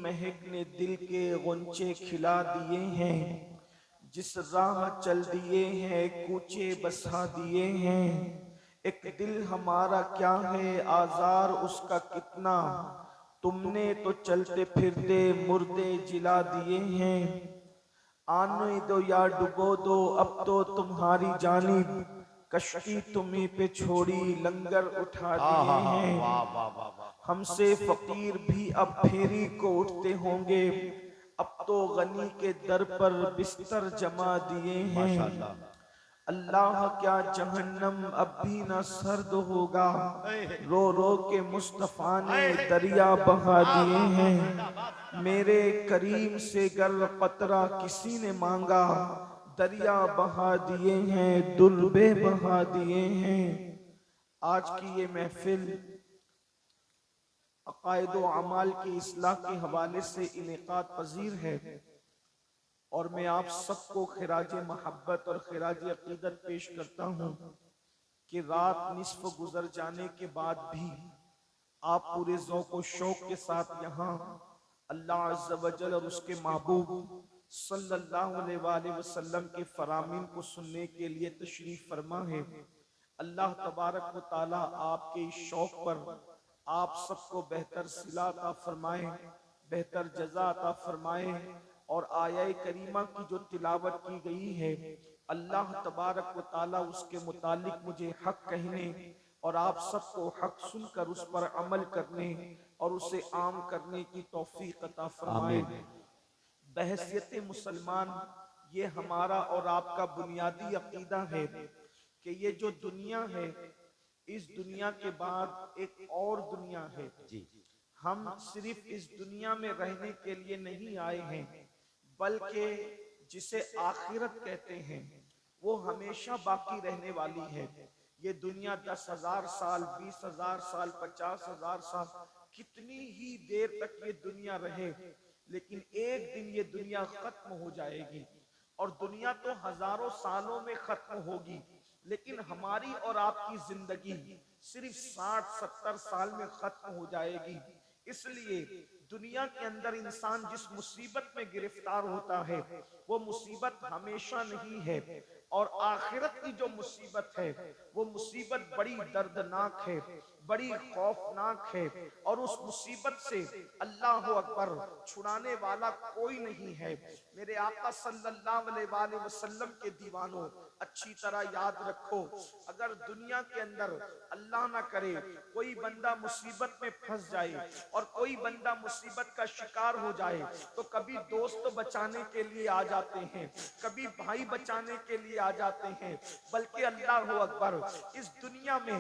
مہک نے دل کے غنچے کھلا دیے ہیں، جس راہ چل دیے ہیں کوچے بسا دیے ہیں۔ ایک دل ہمارا کیا ہے آزار اس کا کتنا، تم نے تو چلتے پھرتے مردے جلا دیے ہیں۔ آنے دو یا ڈبو دو اب تو تمہاری جانب، کشتی تمہیں پہ چھوڑی لنگر اٹھا دیے ہیں۔ ہم سے فقیر بھی اب پھیری کو اٹھتے ہوں گے، اب تو غنی کے در پر بستر جما دیے ہیں۔ اللہ کیا جہنم اب بھی نہ سرد ہوگا، رو رو کے مصطفیٰ نے دریا بہا دیے ہیں۔ میرے کریم سے گر قطرہ کسی نے مانگا، دریا بہا دیے ہیں دربے بہا دیے ہیں۔ آج کی یہ محفل عقائد و اعمال کی اصلاح کے حوالے سے انعقاد پذیر ہے، اور میں آپ سب کو خراج محبت اور خراج عقیدت پیش کرتا ہوں کہ رات نصف گزر جانے کے بعد بھی آپ پورے ذوق و شوق کے ساتھ یہاں اللہ عز و جل اور اس کے محبوب صلی اللہ علیہ وآلہ وسلم کے فرامین کو سننے کے لیے تشریف فرما ہے۔ اللہ تبارک و تعالی آپ کے اس شوق پر آپ سب کو بہتر صلہ عطا فرمائے، بہتر جزا عطا فرمائے، اور آیہ کریمہ کی جو تلاوت کی گئی ہے اللہ تبارک و تعالی اس کے متعلق مجھے حق کہنے اور آپ سب کو حق سن کر اس پر عمل کرنے اور اسے عام کرنے کی توفیق عطا فرمائے۔ بحیثیت مسلمان یہ ہمارا اور آپ کا بنیادی عقیدہ ہے کہ یہ جو دنیا ہے، اس دنیا کے بعد ایک اور دنیا ہے۔ ہم صرف اس دنیا میں رہنے کے لیے نہیں آئے ہیں، بلکہ جسے آخرت کہتے ہیں وہ ہمیشہ باقی رہنے والی ہے۔ یہ دنیا 10,000 سال، 20,000 سال، 50,000 سال، کتنی ہی دیر تک یہ دنیا رہے، لیکن ایک دن یہ دنیا ختم ہو جائے گی۔ اور دنیا تو ہزاروں سالوں میں ختم ہوگی، لیکن ہماری اور آپ کی زندگی صرف 60-70 سال میں ختم ہو جائے گی۔ اس لیے دنیا کے اندر انسان جس مصیبت میں گرفتار ہوتا ہے وہ مصیبت ہمیشہ نہیں ہے، اور آخرت کی جو مصیبت ہے وہ مصیبت بڑی دردناک ہے، بڑی خوفناک ہے، اور اس مصیبت سے اللہ اکبر چھڑانے والا کوئی نہیں ہے۔ میرے آقا صلی اللہ علیہ وآلہ وسلم کے دیوانوں، اچھی طرح یاد رکھو، اگر دنیا کے اندر اللہ نہ کرے کوئی بندہ مصیبت میں پھنس جائے اور کوئی بندہ مصیبت کا شکار ہو جائے تو کبھی دوست بچانے کے لیے آ جاتے ہیں، کبھی بھائی بچانے کے لیے آ جاتے ہیں، بلکہ اللہ اکبر اس دنیا میں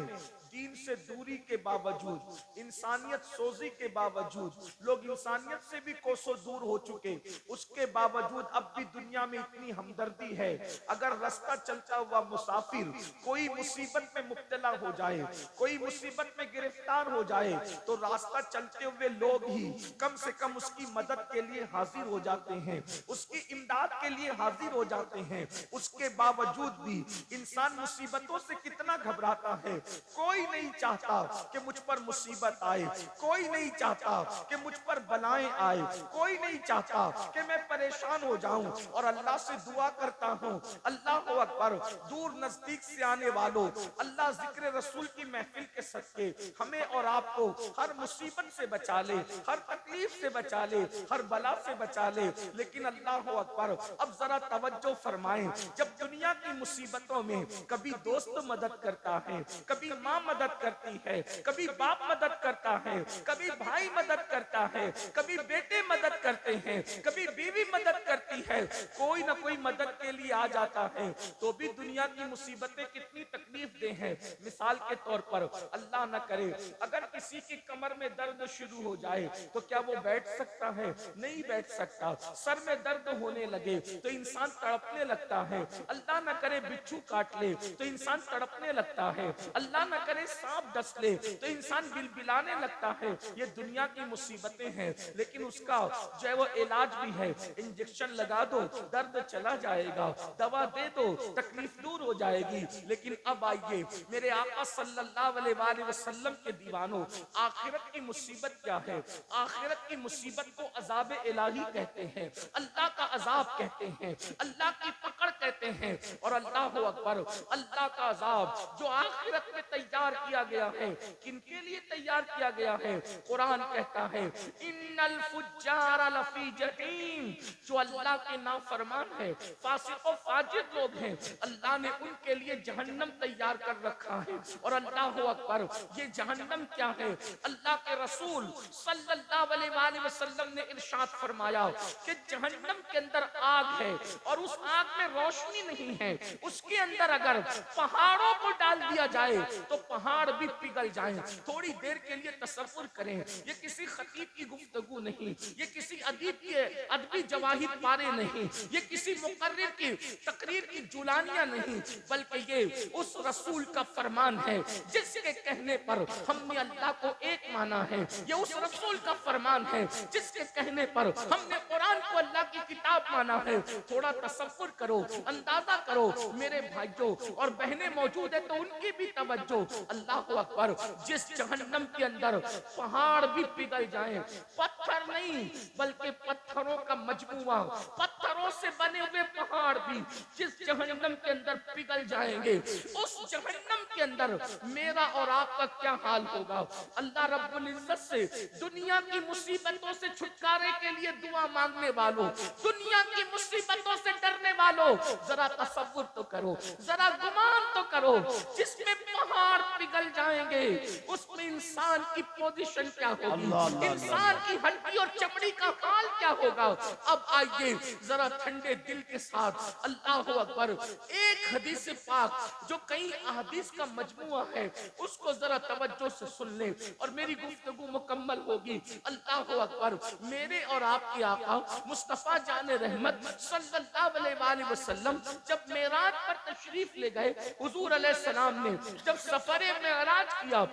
دین سے دوری کے باوجود، انسانیت سوزی کے باوجود، لوگ انسانیت سے بھی کوسوں دور ہو چکے، اس کے باوجود اب بھی دنیا میں اتنی ہمدردی ہے۔ اگر رستہ چلتا ہوا مسافر کوئی مصیبت میں مبتلا ہو جائے، کوئی مصیبت میں گرفتار ہو جائے، تو راستہ چلتے ہوئے لوگ ہی کم سے کم اس کی مدد کے لیے حاضر ہو جاتے ہیں، اس کی امداد کے لیے حاضر ہو جاتے ہیں۔ اس کے باوجود بھی انسان مصیبتوں سے کتنا گھبراتا ہے۔ کوئی نہیں چاہتا کہ مجھ پر مصیبت آئے، کوئی نہیں چاہتا کہ مجھ پر بلائیں آئے، کوئی نہیں چاہتا کہ میں پریشان ہو جاؤں، اور اللہ سے دعا کرتا ہوں اللہ اکبر دور نزدیک سے آنے والوں، اللہ ذکر رسول کی محفل کے صدقے ہمیں اور آپ کو ہر مصیبت سے بچا لے، ہر تکلیف سے بچا لے، ہر بلا سے بچا لے۔ لیکن اللہ اکبر اب ذرا توجہ فرمائیں، جب دنیا کی مصیبتوں میں کبھی دوست مدد کرتا ہے، کبھی ماں مدد کرتی ہے، کبھی باپ مدد کرتا ہے، کبھی بھائی مدد کرتا ہے، کبھی بیٹے مدد کرتے ہیں، کبھی بیوی مدد کرتی ہے، کوئی نہ کوئی مدد کے لیے آ جاتا ہے، تو بھی دنیا کی مصیبتیں کتنی تکلیف دہ ہیں۔ مثال کے طور پر اللہ نہ کرے اگر کسی کی کمر میں درد شروع ہو جائے تو کیا وہ بیٹھ سکتا ہے؟ نہیں بیٹھ سکتا۔ سر میں درد ہونے لگے تو انسان تڑپنے لگتا ہے۔ اللہ نہ کرے بچھو کاٹ لے تو انسان تڑپنے لگتا ہے۔ اللہ نہ کرے سانپ ڈس لے تو انسان بلبلانے لگتا ہے۔ یہ دنیا کی مصیبتیں ہیں، لیکن اس کا جو ہے وہ علاج بھی ہے۔ انجیکشن لگا دو درد چلا جائے گا، دوا دے دو تکلیف دور ہو جائے گی، لیکن اب اب آئیے میرے آقا صلی اللہ علیہ وآلہ وسلم کے دیوانوں، آخرت کی مصیبت کیا ہے؟ آخرت کی مصیبت کو عذاب الہی کہتے ہیں، اللہ کا عذاب کہتے ہیں، اللہ کی پکڑ کہتے ہیں، اور اللہ اکبر، اللہ کا عذاب جو آخرت میں تیار کیا گیا ہے، کن کے لیے تیار کیا گیا ہے؟ قرآن کہتا ہے ان الفجار لفی جحیم، جو اللہ کے نافرمان ہے، فاسق و فاجر لوگ ہیں، اللہ نے ان کے لیے جہنم تیار کر رکھا ہے۔ اور اللہ اکبر، یہ جہنم کیا ہے؟ اللہ کے رسول صلی اللہ علیہ وآلہ وسلم نے ارشاد فرمایا کہ جہنم کے اندر آگ ہے، اور اس آگ میں روشنی نہیں ہے، اس کے اندر اگر پہاڑوں کو ڈال دیا جائے تو پہاڑ بھی پگھل جائیں۔ تھوڑی دیر کے لیے تصور کریں، یہ کسی خطیب کی گفتگو نہیں، یہ کسی ادیب کے ادبی جواہر پارے نہیں، یہ کسی مقرر کی تقریر کی جولانیاں نہیں، بلکہ یہ اس رسول کا فرمان ہے جس کے کہنے پر ہم نے اللہ کو ایک مانا ہے، یہ اس رسول کا فرمان ہے جس کے کہنے پر ہم نے قرآن کو اللہ کی کتاب مانا ہے۔ تھوڑا تصور کرو، اندازہ کرو میرے بھائیوں اور بہنیں موجود ہیں تو ان کی بھی توجہ، اللہ اکبر، جس جہنم کے اندر پہاڑ بھی پگھل جائیں، پتھر نہیں بلکہ پتھروں کا مجموعہ، پتھروں سے بنے ہوئے پہاڑ بھی جس جہنم کے اندر پگھل جائیں گے، اس جہنم کے اندر میرا اور آپ کا کیا حال ہوگا؟ اللہ رب العزت سے دنیا کی مصیبتوں سے چھٹکارے کے لیے دعا مانگنے والوں، دنیا کی مصیبتوں سے ڈرنے والوں، ذرا تصور تو کرو، ذرا گمان تو کرو، جس میں پہاڑ پگھل جائیں گے اس میں انسان کی پوزیشن کیا ہوگی، انسان کی ہڈی اور چمڑی کا حال کیا ہوگا؟ اب آئیے ذرا ٹھنڈے دل کے ساتھ، اللہ اکبر، ایک حدیث پاک جو کئی احادیث کا مجموعہ ہے اس کو ذرا توجہ سے سن لیں اور میری گفتگو مکمل ہوگی۔ اللہ اکبر، میرے اور آپ کے آقا مصطفیٰ جان رحمت صلی اللہ علیہ وآلہ وسلم جب معراج پر تشریف لے گئے، حضور علیہ السلام نے جب سفر معراج کیا،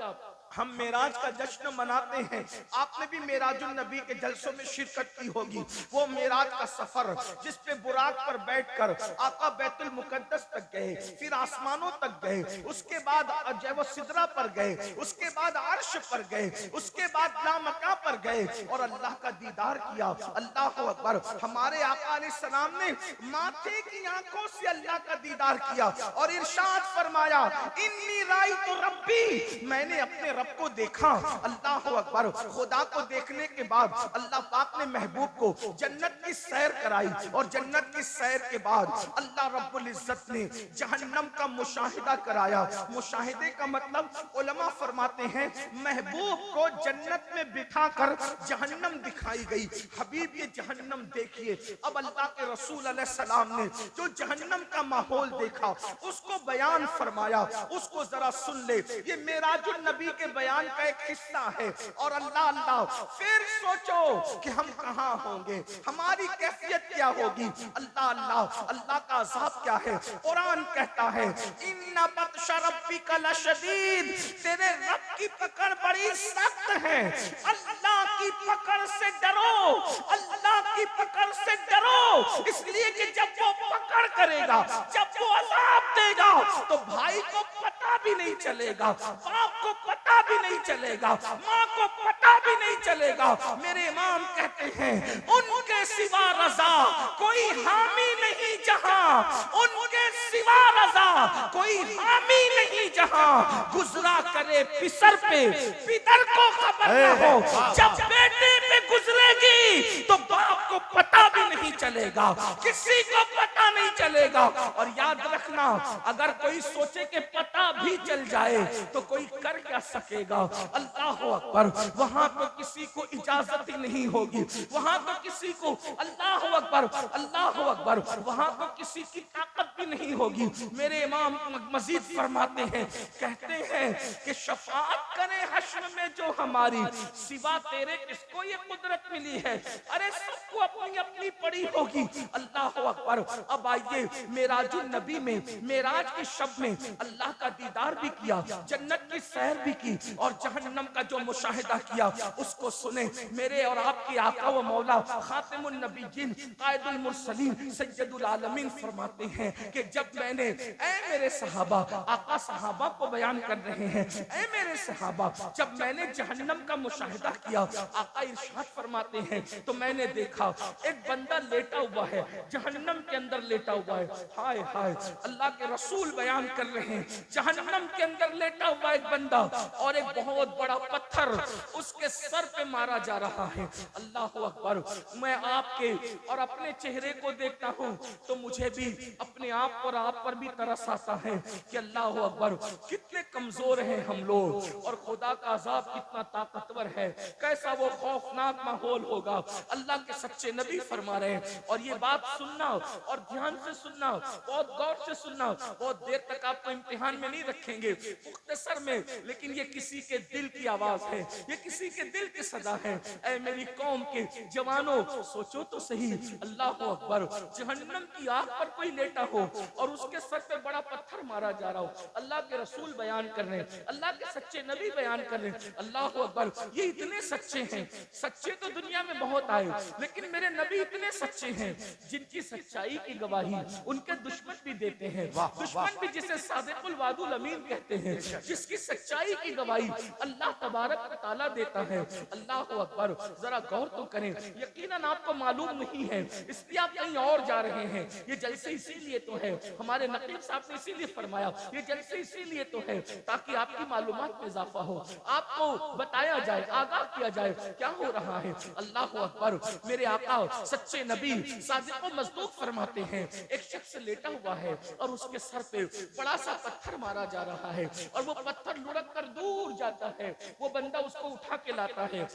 ہم معراج کا جشن مناتے ہیں، آپ نے بھی معراج النبی کے جلسوں میں شرکت کی ہوگی، وہ معراج کا سفر جس پہ براق پر بیٹھ کر آقا بیت المقدس تک گئے، پھر آسمانوں تک گئے، اس کے بعد وہ سدرہ پر گئے، اس کے بعد عرش پر گئے، اس کے بعد لامکاں پر گئے اور اللہ کا دیدار کیا۔ اللہ اکبر، ہمارے آقا علیہ السلام نے ماتھے کی آنکھوں سے اللہ کا دیدار کیا اور ارشاد فرمایا انی رأیت ربی، میں نے اپنے رب کو دیکھا۔ اللہ اکبر، خدا کو دیکھنے کے بعد اللہ پاک نے محبوب کو جنت کی سیر کرائی اور جنت کی سیر کے بعد اللہ رب العزت نے جہنم کا مشاہدہ کرایا۔ مشاہدے کا مطلب علماء فرماتے ہیں محبوب کو جنت میں بٹھا کر جہنم دکھائی گئی۔ حبیب یہ جہنم دیکھیے، اب اللہ کے رسول علیہ السلام نے جو جہنم کا ماحول دیکھا اس کو بیان فرمایا، اس کو ذرا سن لے، یہ معراج النبی کے بیان کا ایک حصہ ہے۔ اور اللہ پھر سوچو کہ ہم کہاں ہوں گے، ہماری کیفیت کیا ہوگی۔ اللہ کا عذاب کیا ہے؟ قرآن کہتا ہے ان بطش ربک لشدید، تیرے رب کی پکڑ بڑی سخت ہے۔ اللہ کی پکڑ سے ڈرو، اللہ کی پکڑ سے ڈرو، اس لیے کہ جب وہ پکڑ کرے گا، جب وہ عذاب دے گا تو بھائی کو پتہ بھی نہیں چلے گا، باپ کو پتہ بھی نہیں چلے گا، ماں کو پتہ بھی نہیں چلے گا۔ میرے امام کہتے ہیں ان کے سوا رضا کوئی حامی نہیں جہاں، ان کے سوا رضا کوئی حامی نہیں جہاں، گزرا کرے پسر پہ پدر کو خبر نہ ہو، جب بیٹے پہ گزرے گی تو باپ کو پتہ بھی نہیں چلے گا، کسی کو پتہ نہیں چلے گا۔ اور یاد رکھنا اگر کوئی سوچے کہ پتہ بھی چل جائے تو کوئی کر کیا سکے گا۔ اللہ اکبر، وہاں تو کسی کو اجازت ہی نہیں ہوگی، وہاں تو کسی کو اللہ اکبر وہاں تو کسی کی طاقت بھی نہیں ہوگی۔ میرے امام مزید فرماتے ہیں، کہتے ہیں کہ شفاعت کرے حشر میں جو ہماری، سوا تیرے کس کو یہ قدرت ملی ہے؟ ارے سب کو اپنی اپنی پڑی ہوگی۔ اللہ اکبر، اب آئیے معراج النبی میں، معراج کی شب میں اللہ کا دیدار بھی کیا، جنت کی سیر بھی کی، اور جہنم کا جو مشاہدہ کیا اس کو سنیں۔ میرے اور آپ کے آقا و مولا خاتم النبیین قائد المرسلین سید العالمین فرماتے ہیں کہ جب میں نے، اے میرے صحابہ، آقا صحابہ کو بیان کر رہے ہیں، اے میرے صحابہ، جب میں نے جہنم کا مشاہدہ کیا، آقا ارشاد فرماتے ہیں تو میں نے دیکھا ایک بندہ لیٹا ہوا ہے، جہنم کے اندر لیٹا ہوا ہے۔ ہائے ہائے، اللہ کے رسول بیان کر رہے ہیں جہنم کے اندر لیٹا ہوا ایک بندہ، اور ایک بہت بڑا پتھر اس کے سر پہ مارا جا رہا ہے۔ اللہ اکبر، میں آپ کے اور اپنے چہرے کو دیکھتا ہوں تو مجھے بھی اپنے آپ اور آپ پر بھی ترس آتا ہے کہ اللہ اکبر، کتنے کمزور ہیں ہم لوگ، اور خدا کا عذاب کتنا طاقتور ہے، کیسا وہ خوفناک ماحول ہوگا۔ اللہ کے سچے نبی فرما رہے ہیں، اور یہ بات سننا اور دھیان سے سننا، بہت غور سے سننا، بہت دیر تک آپ کو امتحان میں نہیں رکھیں گے، مختصر میں، لیکن یہ کسی کے دل کی آواز ہے، یہ کسی کے دل کی صدا ہے۔ اے میری قوم کے جوانوں، سوچو تو صحیح، اللہ اکبر، جہنم کی آگ پر کوئی لیٹا ہو اور اس کے سر پہ بڑا پتھر مارا جا رہا ہو، اللہ کے رسول بیان کر رہے ہیں، اللہ کے سچے نبی بیان کر رہے ہیں، اللہ اکبر، یہ اتنے سچے ہیں، سچے تو دنیا میں بہت آئے، لیکن میرے نبی اتنے سچے ہیں جن کی سچائی کی گواہی ان کے دشمن بھی دیتے ہیں، دشمن بھی جسے صادق الوعد الامین کہتے ہیں، جس کی سچائی کی گواہی اللہ تبارک و تعالیٰ دیتا ہے۔ اللہ اکبر، ذرا غور تو کریں، یقیناً آپ کو معلوم نہیں ہے اس لیے آپ کہیں اور جا رہے ہیں، یہ جلسے اسی لیے تو ہے، ہمارے نقیب صاحب نے اسی لیے فرمایا یہ جلسے اسی لیے تو ہے تاکہ آپ کی معلومات میں اضافہ ہو، آپ کو بتایا جائے، آگاہ کیا جائے کیا ہو رہا ہے۔ اللہ اکبر، میرے آقا سچے نبی صادق و مصدوق فرماتے ہیں ایک شخص لیٹا ہوا ہے اور اس کے سر پہ بڑا سا پتھر مارا جا رہا ہے، اور وہ پتھر لڑک کر دور جاتا ہے، وہ بندہ اس کو اٹھا کے لاتا ہے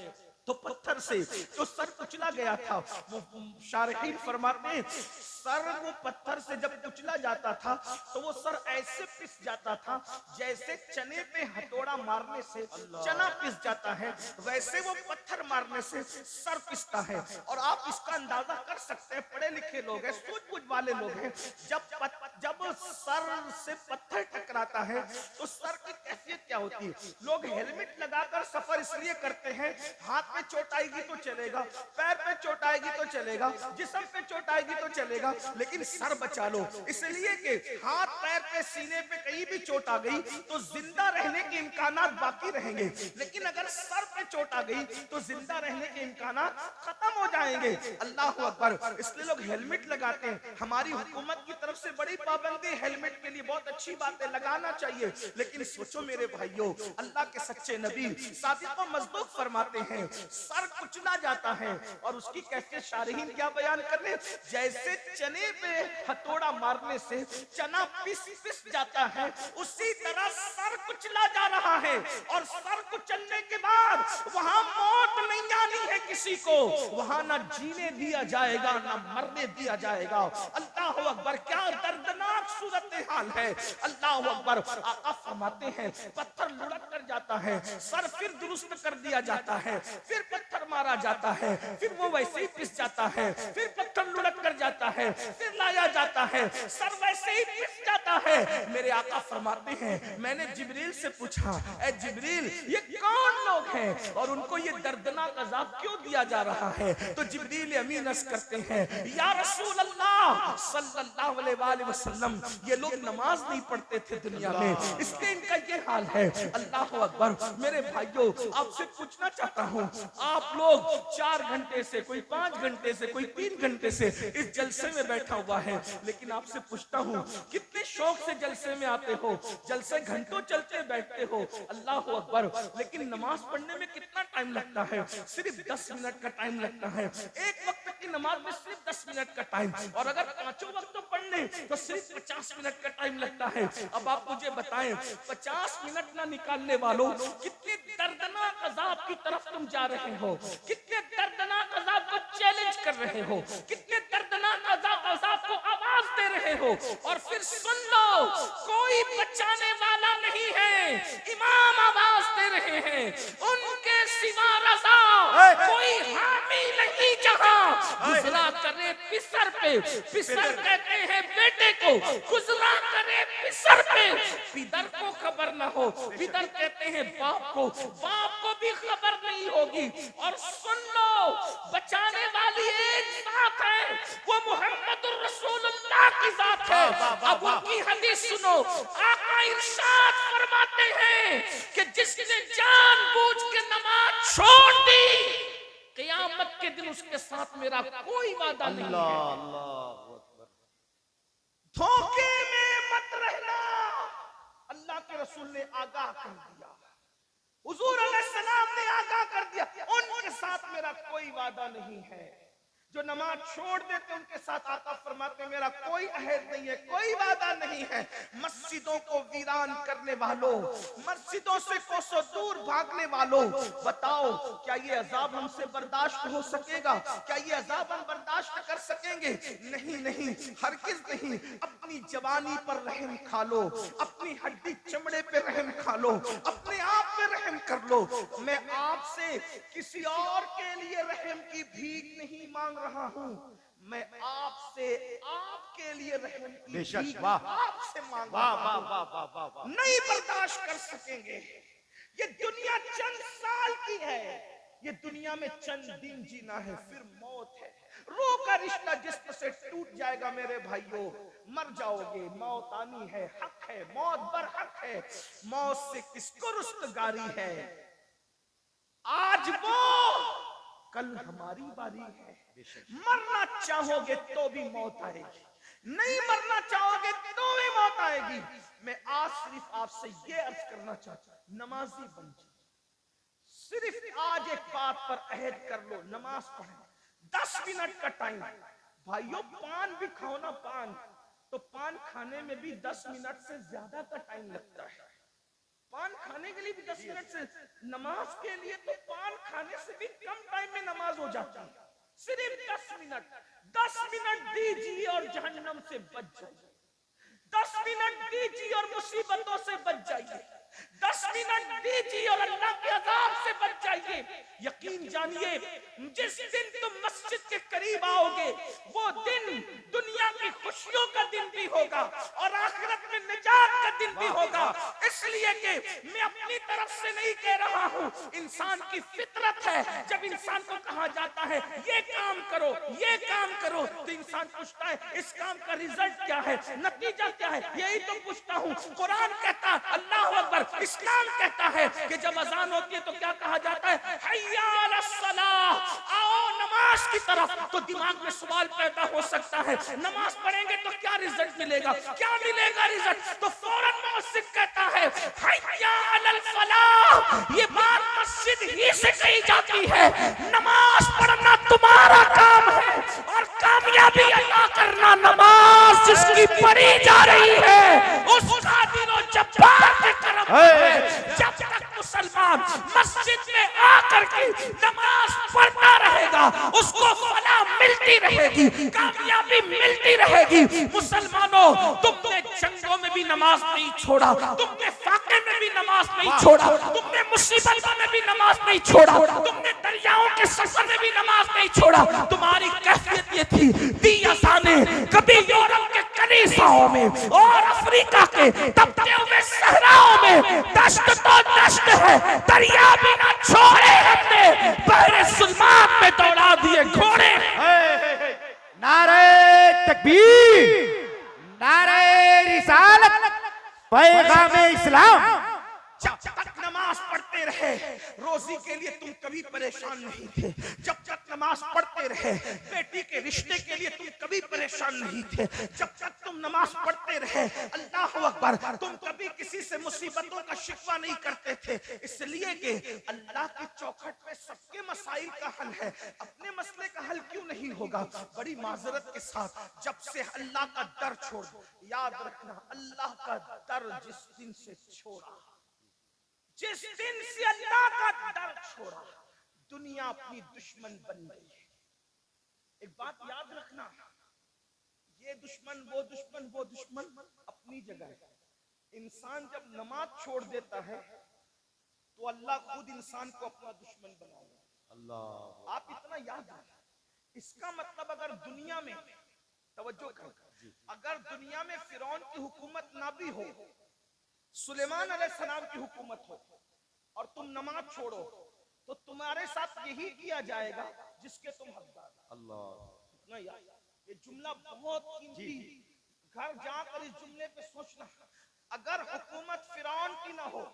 تو پتھر سے جو سر کچلا گیا تھا، وہ شارحین فرماتے ہیں سر وہ پتھر سے جب کچلا جاتا تھا تو وہ سر ایسے پس جاتا تھا جیسے چنے پہ ہتھوڑا مارنے سے چنا پس جاتا ہے، ویسے وہ پتھر مارنے سے سر پستا ہے۔ اور آپ اس کا اندازہ کر سکتے ہیں، پڑھے لکھے لوگ ہیں، سوچ بوجھ والے لوگ ہیں، جب سر سے پتھر ٹکراتا ہے تو سر کی کیفیت کیا ہوتی ہے؟ لوگ ہیلمٹ لگا کر سفر اس لیے کرتے ہیں، ہاتھ پہ چوٹ آئے گی تو چلے گا، پیر پہ چوٹ آئے گی تو چلے گا، جسم پہ چوٹ آئے گی تو چلے گا، لیکن سر بچا لو، اس لیے کہ ہاتھ پیر پہ سینے پہ کہیں بھی چوٹ آ گئی تو زندہ رہنے کے امکانات باقی رہیں گے، لیکن اگر سر پہ چوٹ آ گئی تو زندہ رہنے کے امکانات ختم ہو جائیں گے۔ اللہ اکبر، اس لیے لوگ ہیلمٹ لگاتے ہیں، ہماری حکومت کی طرف سے بڑی پابندی ہیلمٹ کے لیے، بہت اچھی بات ہے، لگانا چاہیے، لیکن سوچو میرے بھائیوں، اللہ کے سچے نبی صادق و مصدوق فرماتے ہیں سر کچلا جاتا ہے، اور اس کی کیفیت شارحین کیا بیان کر رہے ہیں؟ جیسے چنے پہ ہتھوڑا مارنے سے چنا پس جاتا ہے، اسی طرح سر کچلا جا رہا ہے، اور سر کچلنے کے بعد وہاں موت نہیں آنی ہے کسی کو، وہاں نہ جینے دیا جائے گا نہ مرنے دیا جائے گا۔ اللہ اکبر، کیا دردناک صورتحال ہے۔ اللہ اکبر، آقا فرماتے ہیں پتھر لڑک کر جاتا ہے، سر پھر درست کر دیا جاتا ہے، پھر پتھر مارا جاتا ہے، پھر وہ ویسے ہی پس جاتا ہے، پھر پتھر لڑک کر جاتا ہے، پھر لایا جاتا ہے، سر ویسے ہی پس جاتا ہے۔ میرے آقا فرماتے ہیں میں نے جبریل سے پوچھا، اے جبریل یہ کون لوگ ہیں اور ان کو یہ دردناک عذاب کیوں دیا جا رہا ہے؟ تو جبریل امین عرض کرتے ہیں یا رسول اللہ صلی اللہ علیہ وآلہ وسلم، یہ لوگ نماز نہیں پڑھتے تھے دنیا میں، اس لیے ان کا یہ حال ہے۔ اللہ اکبر، میرے بھائیوں آپ سے پوچھنا چاہتا ہوں، آپ لوگ 4 گھنٹے سے، کوئی 5 گھنٹے سے، کوئی 3 گھنٹے سے اس جلسے میں بیٹھا ہوا ہے، لیکن آپ سے پوچھتا ہوں کتنے شوق سے جلسے میں آتے ہو، جلسے گھنٹوں چلتے بیٹھتے ہو، اللہ اکبر، لیکن نماز پڑھنے میں کتنا ٹائم لگتا ہے؟ صرف 10 منٹ کا ٹائم لگتا ہے، ایک وقت کی نماز میں صرف 10 منٹ کا ٹائم، اور اگر پانچوں وقت پڑھنے تو صرف 50 منٹ کا ٹائم لگتا ہے۔ اب آپ مجھے بتائیں 50 منٹ نہ نکالنے والوں کتنے دردناک عذاب کی طرف تم جا رہے ہو، کتنے دردناک عذاب کو چیلنج کر رہے ہو، کتنے دردناک عذاب کو آواز دے رہے ہو، اور پھر سن لو کوئی بچانے والا نہیں ہے، امام آواز دے رہے ہیں ان کے سوا رضا کوئی حامی نہیں جہاں گزرا کرے پسر پہ، پسر کہتے ہیں بیٹے کو، گزرا کرے پسر پہ، پدر کو خبر نہ ہو، پدر کہتے ہیں باپ کو، باپ کو بھی خبر نہیں ہوگی۔ اور سن لو بچانے والی ایک ذات ہے، وہ محمد الرسول اللہ کی ذات ہے۔ اب ان کی حدیث سنو، آقا ارشاد فرماتے ہیں کہ جس نے جان بوجھ کے نماز چھوڑ دی، قیامت کے دن اس کے ساتھ میرا کوئی وعدہ نہیں ہے۔ اللہ اکبر۔ دھوکے میں مت رہنا، اللہ کے رسول نے آگاہ کر دیا، حضور علیہ السلام نے آگاہ کر دیا، ان کے ساتھ میرا کوئی وعدہ نہیں ہے۔ جو نماز چھوڑ دیتے ان کے ساتھ آقا فرماتے ہیں میرا کوئی عہد نہیں ہے، کوئی وعدہ نہیں ہے۔ مسجدوں کو ویران کرنے والوں، مسجدوں سے کوسوں دور بھاگنے والوں، بتاؤ کیا یہ عذاب ہم سے برداشت ہو سکے گا؟ کیا یہ عذاب ہم برداشت کر سکیں گے؟ نہیں نہیں، ہرگز نہیں۔ اپنی جوانی پر رحم کھا لو، اپنی ہڈی چمڑے پہ رحم کھا لو، اپنے آپ پہ رحم کر لو۔ میں آپ سے کسی اور کے لیے رحم کی بھیک نہیں مانگ رہا ہوں، میں آپ سے آپ کے لیے رحم کی بھیک آپ سے مانگ رہا ہوں۔ نہیں برداشت کر سکیں گے۔ یہ دنیا چند سال کی ہے، یہ دنیا میں چند دن جینا ہے، پھر موت ہے۔ روح کا رشتہ جسم سے ٹوٹ جائے گا میرے بھائیوں، مر جاؤ گے، موت آنی ہے، حق ہے، موت برحق ہے۔ موت سے کس کو رستگاری ہے؟ آج وہ، کل ہماری باری ہے۔ مرنا چاہو گے تو بھی موت آئے گی، نہیں مرنا چاہو گے تو بھی موت آئے گی۔ میں آج صرف آپ سے یہ عرض کرنا چاہتا ہوں، نمازی بن جائے، صرف آج ایک بات پر عہد کر لو، نماز پڑھیں۔ 10 منٹ کا ٹائم، بھائیوں پان بھی کھاؤ نا، پان تو پان کھانے میں بھی 10 منٹ سے زیادہ کا ٹائم لگتا ہے۔ پان کھانے کے لیے بھی 10 منٹ سے، نماز کے لیے تو پان کھانے سے بھی کم ٹائم میں نماز ہو جاتی ہے۔ صرف 10 منٹ، 10 منٹ دیجیے اور جہنم سے بچ جائیے، 10 منٹ دیجیے اور مصیبتوں سے بچ جائیے، 10 منٹ دیجیے اور اللہ کے عذاب سے بچ جائیے۔ یقین جانیے جس دن تم مسجد کے قریب آؤ گے، وہ دن دنیا کی خوشیوں کا دن بھی ہوگا اور آخرت میں نجات کا دن بھی ہوگا۔ اس لیے کہ میں اپنی طرف سے نہیں کہہ رہا ہوں، انسان کی فطرت ہے، جب انسان کو کہا جاتا ہے یہ کام کرو، یہ کام کرو، تو انسان پوچھتا ہے اس کام کا رزلٹ کیا ہے، نتیجہ کیا ہے، یہی تو پوچھتا ہوں۔ قرآن کہتا ہے اللہ اکبر، اسلام کہتا ہے کہ جب اذان ہوتی ہے تو کیا کہا جاتا ہے، حی علی الصلاۃ، آؤ نماز کی طرف۔ تو دماغ میں سوال پیدا ہو سکتا ہے نماز پڑھیں گے تو کیا رزلٹ ملے گا، کیا ملے گا رزلٹ؟ تو فوراً مؤذن کہتا ہے حی علی الفلاح، یہ بات مسجد ہی سے کہی جاتی ہے، نماز پڑھنا تمہارا کام ہے اور کامیابی عطا کرنا نماز جس کی پڑھی جا رہی ہے اس قادر و جبار کے کرم ہے۔ جب تک مسلمان مسجد میں آ کر کے نماز پڑھتا رہے گا اس کو فلاح ملتی رہے گی، کامیابی ملتی رہے گی۔ مسلمانوں تم نے جنگوں میں بھی نماز نہیں چھوڑا، تم نے فاقے میں بھی نماز نہیں چھوڑا، تم نے مصیبتوں میں بھی نماز نہیں چھوڑا، تم نے دریاؤں کے سفر میں بھی نماز نہیں چھوڑا۔ تمہاری کیفیت یہ تھی، دی اذانیں کبھی یورپ کے کنیساؤں میں اور افریقہ کے تپتے ہوئے صحراؤں میں، دشت تو دشت ہے، دریا بھی نہ چھوڑے ہم نے، بحر ظلمات میں دوڑا دیے گھوڑے۔ نعرہ تکبیر، نعرہ رسالت، پیغام اسلام۔ جب تک نماز پڑھتے رہے روزی کے لیے تم کبھی پریشان نہیں تھے، جب تک نماز پڑھتے رہے بیٹی کے رشتے کے لیے تم کبھی پریشان نہیں تھے، جب تک تم نماز پڑھتے رہے اللہ اکبر تم کبھی کسی سے مصیبتوں کا شکوہ نہیں کرتے تھے، اس لیے کہ اللہ کی چوکھٹ پہ سب کے مسائل کا حل ہے، اپنے مسئلے کا حل کیوں نہیں ہوگا؟ بڑی معذرت کے ساتھ جب سے اللہ کا ڈر چھوڑ، یاد رکھنا اللہ کا ڈر جس دن سے چھوڑا، جس دن سے اللہ کا ڈر چھوڑا، دنیا اپنی دشمن بن گئی ہے۔ ایک بات یاد رکھنا، یہ دشمن وہ دشمن وہ دشمن اپنی جگہ ہے۔ انسان جب نماز چھوڑ دیتا ہے تو اللہ خود انسان کو اپنا دشمن بنائے گا۔ آپ اتنا یاد رکھیں، اس کا مطلب اگر دنیا میں توجہ کریں، اگر دنیا میں فرعون کی حکومت نہ بھی ہو، سلیمان علیہ السلام کی حکومت ہو، اور تم نماز چھوڑو تو تمہارے ساتھ یہی کیا جائے گا جس کے تم حقدار۔ اللہ یہ جملہ بہت قیمتی، گھر جا کر اس جملے پہ سوچنا۔ اگر حکومت فرعون کی نہ ہو،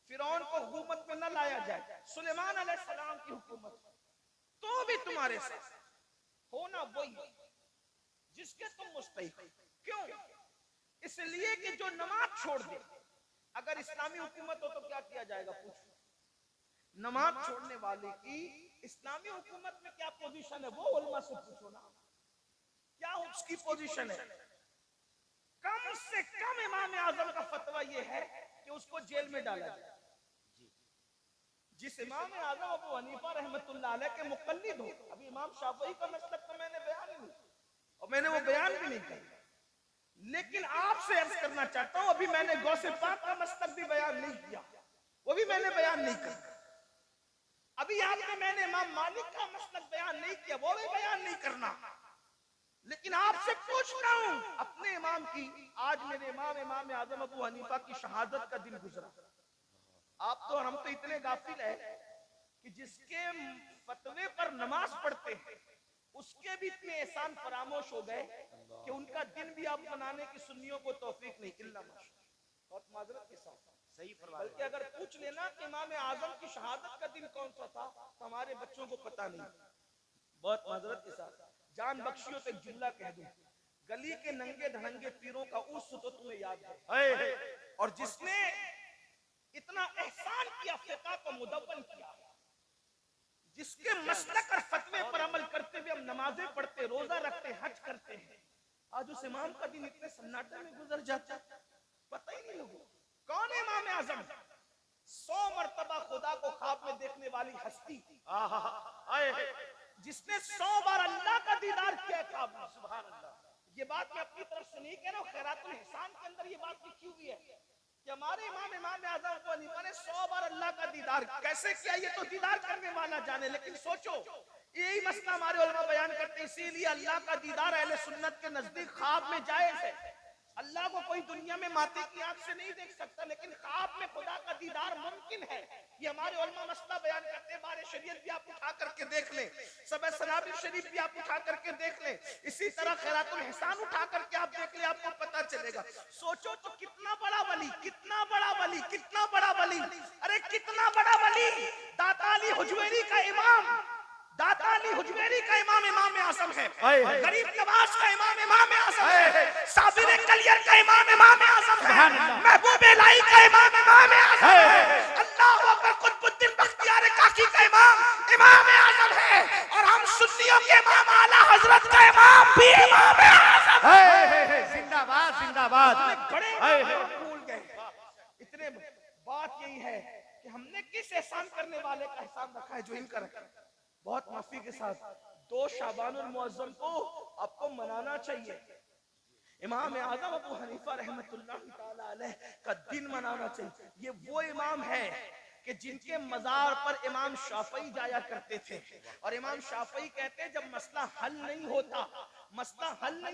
فرعون کو حکومت میں نہ لایا جائے، سلیمان علیہ السلام کی حکومت تو بھی تمہارے ساتھ ہونا وہی جس کے تم مستحق۔ کیوں؟ اس لیے کہ جو نماز چھوڑ دے، اگر اسلامی حکومت ہو تو کیا کیا جائے گا؟ پوچھو نماز چھوڑنے والے کی اسلامی حکومت میں کیا پوزیشن ہے؟ وہ علماء سے پوچھو نا، کیا اس کی پوزیشن ہے؟ کم سے کم امام اعظم کا فتویٰ یہ ہے کہ اس کو جیل میں ڈالا جائے۔ جس امام اعظم ابو حنیفہ رحمۃ اللہ علیہ کے مقلد ہو، ابھی امام شافعی کا مسلک تو میں نے بیان نہیں اور میں نے وہ بیان بھی نہیں کیا، لیکن آپ سے عرض کرنا چاہتا ہوں، ابھی میں نے غوث پاک کا مسلک بھی بیان نہیں کیا، وہ بھی میں نے بیان نہیں کیا۔ ابھی آپ نے میں نے امام مالک کا مسلک بیان نہیں کیا، وہ بھی بیان نہیں کرنا، لیکن آپ سے پوچھتا ہوں اپنے امام کی۔ آج میرے امام اعظم ابو حنیفہ کی شہادت کا دن گزرا۔ آپ تو ہم تو اتنے غافل ہیں کہ جس کے فتوے پر نماز پڑھتے ہیں اس کے بھی اتنے احسان فراموش ہو گئے کہ ان کا دن بھی آپ منانے کی سنیوں کو توفیق نہیں۔ اللہ ماشاءاللہ، بہت معذرت کے ساتھ صحیح فرمایا، بلکہ اگر پوچھ لینا کہ امام اعظم کی شہادت کا دن کون سا تھا تو ہمارے بچوں کو پتہ نہیں۔ بہت معذرت کے ساتھ جان بخشیوں پہ ایک جملہ کہہ دوں، گلی کے ننگے دھڑنگے پیروں کا اس تو تمہیں یاد ہے، اور جس نے اتنا احسان کیا، فقہ کو مدون کیا، جس کے مسلک اور فتوے پر عمل کرتے ہوئے ہم نمازیں پڑھتے، روزہ رکھتے، حج کرتے ہیں، آج اس امام کا دن اتنے سناٹے میں گزر جاتا پتہ ہی نہیں لوگوں۔ کون ہے امام اعظم؟ 100 مرتبہ خدا کو خواب میں دیکھنے والی ہستی، جس نے 100 بار اللہ کا دیدار کیا خواب میں۔ سبحان اللہ، یہ بات میں اپنی طرف سے نہیں کہہ رہا ہوں، خیرات الاحسان کے اندر یہ بات لکھی ہوئی ہے کہ ہمارے امام اعظم ابو حنیفہ نے 100 بار اللہ کا دیدار کیسے کیا، یہ تو دیدار کرنے والا جانے، لیکن سوچو یہی مسئلہ ہمارے علماء بیان کرتے ہیں۔ اسی لیے اللہ کا دیدار اہل سنت کے نزدیک خواب میں جائز ہے۔ اللہ کو کوئی دنیا میں ماتے کی آنکھ سے نہیں دیکھ سکتا، لیکن خواب میں خدا کا دیدار ممکن ہے۔ یہ ہمارے علماء مسئلہ بیان کرتے ہیں۔ بارے شریعت بھی آپ اٹھا کر کے دیکھ لیں، سبع سنابل شریف بھی آپ اٹھا کر کے دیکھ لیں، اسی طرح خیرات الاحسان اٹھا کر کے آپ دیکھ لیں، آپ کو پتہ چلے گا۔ سوچو تو کتنا بڑا ولی، کتنا بڑا ولی، کتنا بڑا ولی، ارے کتنا بڑا ولی، داتا علی حجویری کا امام، داتا علی حجویری کا امام اعظم ہے، غریب نواز کا امام اعظم ہے، صابر کلیر کا امام اعظم ہے، محبوب الہی کا امام اعظم ہے، اللہ اکبر قطب الدین بختیار کاکی کا امام اعظم ہے، اور ہم سنیوں کے امام اعلیٰ حضرت کا امام بھی امام اعظم ہے۔ زندہ باد، زندہ باد۔ بڑے بھول گئے، اتنے بات یہی ہے کہ ہم نے کس احسان کرنے والے کا احسان رکھا ہے جو ان کا رکھا ہے۔ بہت معافی کے ساتھ 2 شعبان المعظم کو آپ کو منانا چاہیے، امام اعظم ابو حنیفہ رحمۃ اللہ تعالی علیہ کا دن منانا چاہیے۔ یہ وہ امام ہے کہ جن کے مزار پر امام شافعی جایا کرتے تھے، اور امام شافعی کہتے ہیں جب مسئلہ حل نہیں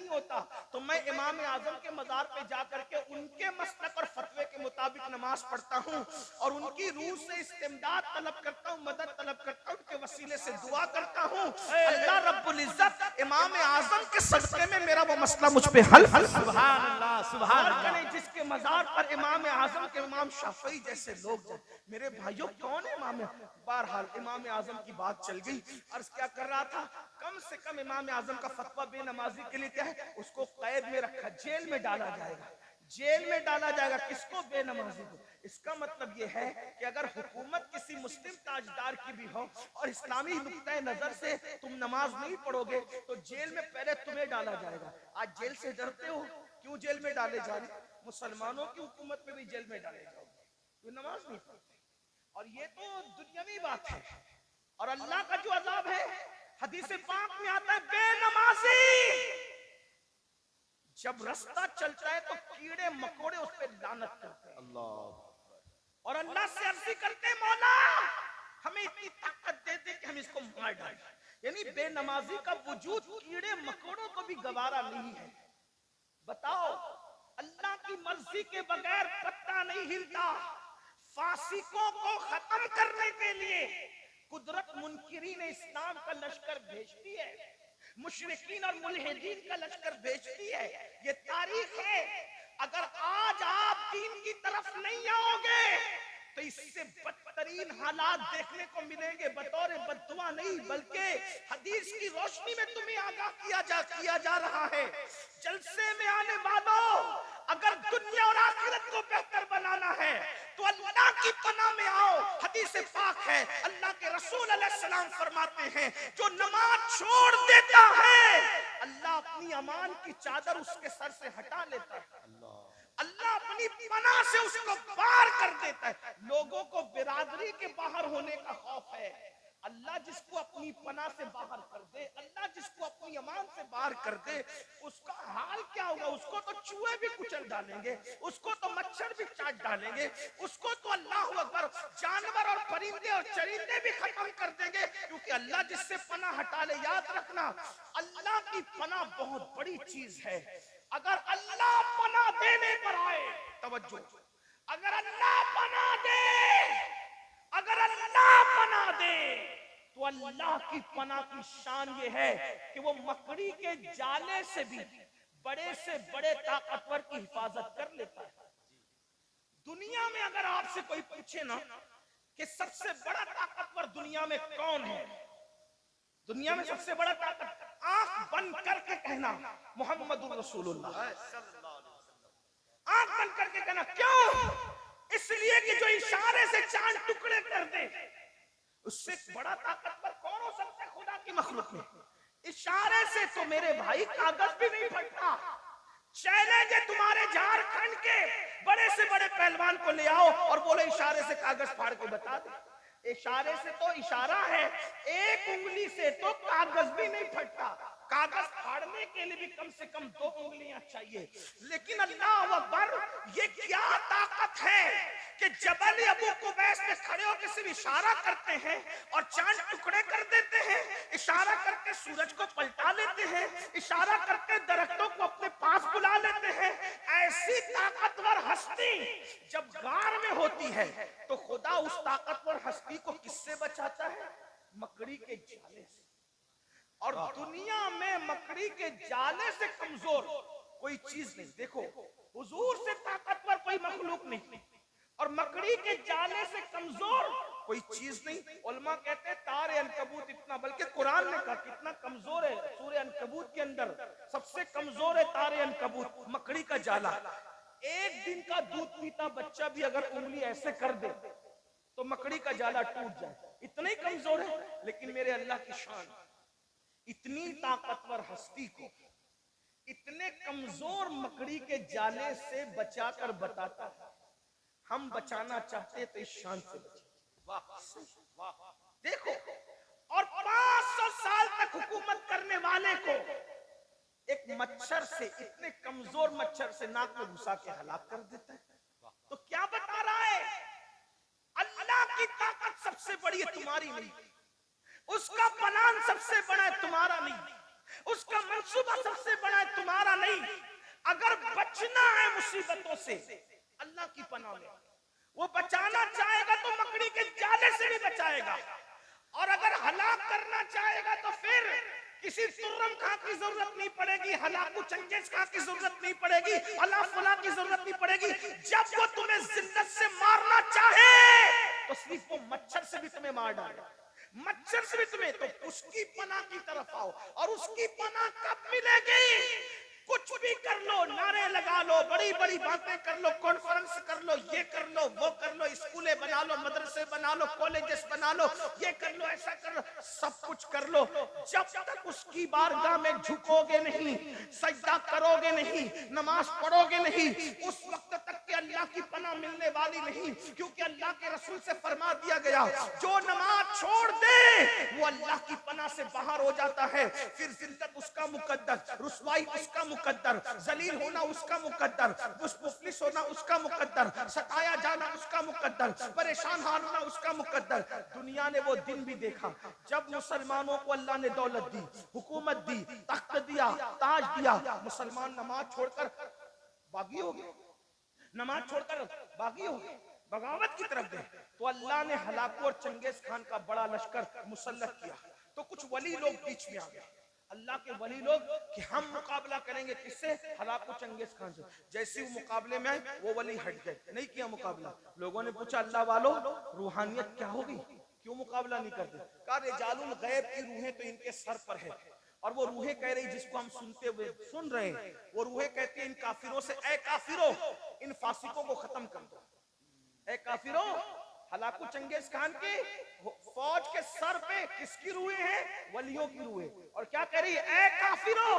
ہوتا تو میں امام اعظم کے مزار پہ جا کر کے ان کے مسلک اور فتوے کے مطابق نماز پڑھتا ہوں، اور ان کی روح سے استمداد طلب کرتا ہوں، مدد طلب کرتا ہوں، ان کے وسیلے سے دعا کرتا ہوں، اللہ رب العزت امام اعظم کے صدقے میں میرا وہ مسئلہ مجھ پہ حل۔ سبحان اللہ، سبحان اللہ۔ جس کے مزار پر امام اعظم کے امام شافعی جیسے لوگ جائیں۔ میرے بھائیوں کون ہے امام؟ بہرحال امام اعظم کی بات چل گئی، عرض کیا کر رہا تھا، کم سے کم امام اعظم کا فتویٰ بے نمازی کے لیے کیا ہے؟ اس کو قید میں رکھا، جیل میں ڈالا جائے گا، جیل میں ڈالا جائے گا۔ کس کو؟ بے نمازی کو۔ اس کا مطلب یہ ہے کہ اگر حکومت کسی مسلم تاجدار کی بھی ہو اور اسلامی نقطۂ نظر سے تم نماز نہیں پڑھو گے تو جیل میں پہلے تمہیں ڈالا جائے گا۔ آج جیل سے ڈرتے ہو، کیوں جیل میں ڈالے جا رہے؟ مسلمانوں کی حکومت میں بھی جیل میں ڈالے جاؤ گے، تو نماز نہیں پڑھتے، اور یہ تو دنیاوی بات ہے۔ اور اللہ کا جو عذاب ہے حدیث پاک میں آتا ہے، بے نمازی جب رستہ چلتا ہے تو کیڑے مکوڑے اس پہ لعنت کرتے ہیں، اور اللہ سے عرض کرتے ہیں مولا ہمیں اتنی طاقت دے دے کہ ہم اس کو مار ڈالیں، یعنی بے نمازی کا وجود کیڑے مکوڑوں کو بھی گوارا نہیں ہے. بتاؤ اللہ کی مرضی کے بغیر پتہ نہیں ہلتا. فاسقوں کو ختم کرنے کے لیے قدرت منکرین اسلام کا لشکر بھیجتی ہے, مشرکین اور ملحدین کا لشکر بھیجتی ہے. یہ تاریخ ہے. اگر آج آپ دین کی طرف نہیں آؤ گے تو اس سے بدترین حالات دیکھنے کو ملیں گے. بطور بددعا نہیں بلکہ حدیث کی روشنی میں تمہیں آگاہ کیا جا رہا ہے. جلسے میں آنے والوں, اگر دنیا اور آخرت کو بہتر بنانا ہے تو اللہ کی پناہ میں آؤ. حدیث پاک ہے, اللہ کے رسول علیہ السلام فرماتے ہیں جو نماز چھوڑ دیتا ہے اللہ اپنی امان کی چادر اس کے سر سے ہٹا لیتا ہے. اللہ اپنی پناہ سے اس کو باہر کر دیتا ہے. لوگوں کو برادری کے باہر ہونے کا خوف ہے. اللہ جس کو اپنی پناہ سے باہر کر دے, اللہ جس کو اپنی امان سے باہر کر دے, اس کا حال کیا ہوگا؟ اس کو تو چوہے بھی کچل ڈالیں گے, اس کو تو مچھر بھی چاٹ ڈالیں گے, اس کو تو اللہ اکبر جانور اور پرندے اور چرندے بھی ختم کر دیں گے, کیونکہ اللہ جس سے پناہ ہٹا لے. یاد رکھنا اللہ کی پناہ بہت بڑی چیز ہے. اگر اللہ پناہ دینے پر آئے, توجہ, اگر اللہ پناہ دے, اگر اللہ پناہ دے تو اللہ کی پناہ کی شان یہ ہے کہ وہ مکڑی کے جالے سے بھی بڑے سے بڑے طاقتور کی حفاظت کر لیتا ہے. دنیا میں اگر آپ سے کوئی پوچھے نا کہ سب سے بڑا طاقتور دنیا میں کون ہے, دنیا میں سب سے بڑا طاقت, آنکھ بند کر کے کہنا محمد رسول اللہ. آنکھ بند کر کے کہنا. کیوں؟ اس لیے کہ جو اشارے سے چاند ٹکڑے کر دے, اس سے بڑا طاقتور کون ہو سکتا ہے خدا کی مخلوق میں؟ اشارے سے تو میرے بھائی کاغذ بھی نہیں پھٹتا. چیلنج ہے تمہارے جھارکھنڈ کے بڑے سے بڑے پہلوان کو لے آؤ اور بولے اشارے سے کاغذ پھاڑ کے بتا دے. اشارے سے تو اشارہ ہے, ایک انگلی سے تو کاغذ بھی نہیں پھٹتا. کاغذ پھاڑنے کے لیے بھی کم سے کم 2 انگلیاں چاہیے. لیکن اللہ اکبر, یہ کیا طاقت ہے کہ جبل ابو قبیس میں کھڑے ہو کے صرف اشارہ کرتے ہیں اور چاند ٹکڑے کر دیتے ہیں, اشارہ کر کے سورج کو پلٹا لیتے ہیں, اشارہ کر کے درختوں کو اپنے پاس بلا لیتے ہیں. ایسی طاقتور ہستی جب غار میں ہوتی ہے تو خدا اس طاقتور ہستی کو کس سے بچاتا ہے؟ مکڑی کے جالے سے. اور دنیا میں مکڑی کے جالے سے کمزور کوئی چیز نہیں. دیکھو حضور سے طاقتور کوئی مخلوق نہیں اور مکڑی کے جالے سے کمزور کوئی چیز نہیں. علماء کہتے ہیں تار عنکبوت اتنا, بلکہ قرآن نے کہا کتنا کمزور ہے. سورہ عنکبوت کے اندر سب سے کمزور ہے تار عنکبوت, مکڑی کا جالا. ایک دن کا دودھ پیتا بچہ بھی اگر انگلی ایسے کر دے تو مکڑی کا جالا ٹوٹ جائے, اتنا ہی کمزور ہے. لیکن میرے اللہ کی شان, اتنی طاقتور ہستی کو اتنے کمزور مکڑی کے جالے سے بچا کر بتاتا ہے. ہم بچانا چاہتے تو اس شان سے بچے. دیکھو, اور 500 سال تک حکومت کرنے والے کو ایک مچھر سے, اتنے کمزور مچھر سے ناک میں گھسا کے ہلاک کر دیتا ہے. تو کیا بتا رہا ہے؟ اللہ کی طاقت سب سے بڑی ہے, تمہاری نہیں. اس کا پلان سب سے بڑا ہے, تمہارا نہیں. اس کا منصوبہ سب سے بڑا ہے, تمہارا نہیں. اگر بچنا ہے مصیبتوں سے اللہ کی پناہ میں, وہ بچانا چاہے گا تو مکڑی کے جالے سے بھی بچائے گا, اور اگر ہلاک کرنا چاہے گا تو پھر کسی سرم خاں کی ضرورت نہیں پڑے گی, ہلاکو چنگیز خاں کی ضرورت نہیں پڑے گی, اللہ فلاں کی ضرورت نہیں پڑے گی. جب وہ تمہیں ذلت سے مارنا چاہے تو صرف وہ مچھر سے بھی تمہیں مار ڈالے, مچھر سے بھی تمہیں. تو اس کی پناہ کی طرف آؤ. اور اس کی پناہ کب ملے گی؟ کچھ بھی کر لو, نعرے لگا لو, بڑی بڑی باتیں کر لو, کانفرنس کر لو, یہ کر لو, وہ کر لو, اسکولیں بنا لو, مدرسے بنا لو, کالجز بنا لو, یہ کر لو, ایسا کر لو, سب کچھ کر لو. جب تک اس کی بارگاہ میں جھکو گے نہیں, سجدہ کرو گے نہیں, نماز پڑھو گے نہیں, اس وقت تک تک کہ اللہ کی پناہ ملنے والی نہیں، کیونکہ اللہ کے رسول سے فرما دیا گیا جو نماز چھوڑ دے وہ اللہ کی پناہ سے باہر ہو جاتا ہے، پھر ذلت اس کا مقدر، رسوائی اس کا مقدر، ذلیل ہونا اس کا مقدر، مفلس ہونا اس کا مقدر، ستایا جانا اس کا مقدر، پریشان حال ہونا اس کا مقدر۔ دنیا نے وہ دن بھی دیکھا جب مسلمانوں کو اللہ نے دولت دی، حکومت دی، تخت دیا، تاج دیا، مسلمان نماز چھوڑ کر باغی ہو گئے، نماز چھوڑ کر باغی ہو گئے، بغاوت کی طرف گئے۔ تو اللہ نے ہلاکو اور چنگیز خان کا بڑا لشکر مسلط کیا، تو کچھ ولی لوگ بیچ میں آ گئے، اللہ کے ولی لوگ کہ ہم مقابلہ کریں گے کس سے؟ ہلاکو چنگیز خان سے۔ جیسے وہ مقابلے میں آئے وہ ولی ہٹ گئے، نہیں کیا مقابلہ۔ لوگوں نے پوچھا اللہ والو روحانیت کیا ہوگی، کیوں مقابلہ نہیں کرتے؟ کہا رجال الغیب کی روحیں تو ان کے سر پر ہے، اور وہ روحیں کہہ رہی جس کو ہم سنتے ہوئے سن رہے ہیں، وہ روحیں کہتی ہیں ان کافروں سے اے کافروں ان فاسقوں کو ختم کر دو، اے کافروں۔ ہلاکو چنگیز خان کی فوج کے سر پہ کس کی روحیں ہیں؟ ولیوں کی روحیں، اور کیا کہہ رہی ہے؟ اے کافروں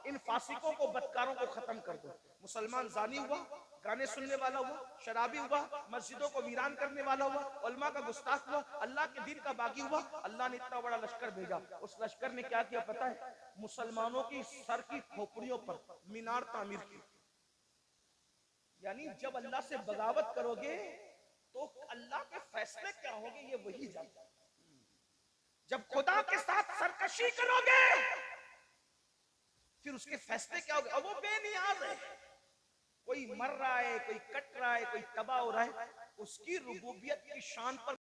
ان فاسقوں کو بدکاروں کو ختم کر دو۔ مسلمان زانی ہوا، گانے سننے والا ہوا، شرابی ہوا، مسجدوں کو ویران کرنے والا ہوا، علماء کا گستاخ ہوا، اللہ کے دین کا باغی ہوا۔ اللہ نے اتنا بڑا لشکر بھیجا، اس لشکر نے کیا کیا پتہ ہے؟ مسلمانوں کی سر کی کھوپڑیوں پر مینار تعمیر کی۔ یعنی جب اللہ سے بغاوت کرو گے تو اللہ کے فیصلے کیا ہوں گے یہ وہی جانتا ہے۔ جب خدا کے ساتھ سرکشی کرو گے پھر اس کے فیصلے کیا ہوں گے، اور وہ بے نیاز ہے۔ کوئی مر رہا ہے، کوئی کٹ رہا ہے، کوئی تباہ ہو رہا ہے، اس کی ربوبیت کی شان پر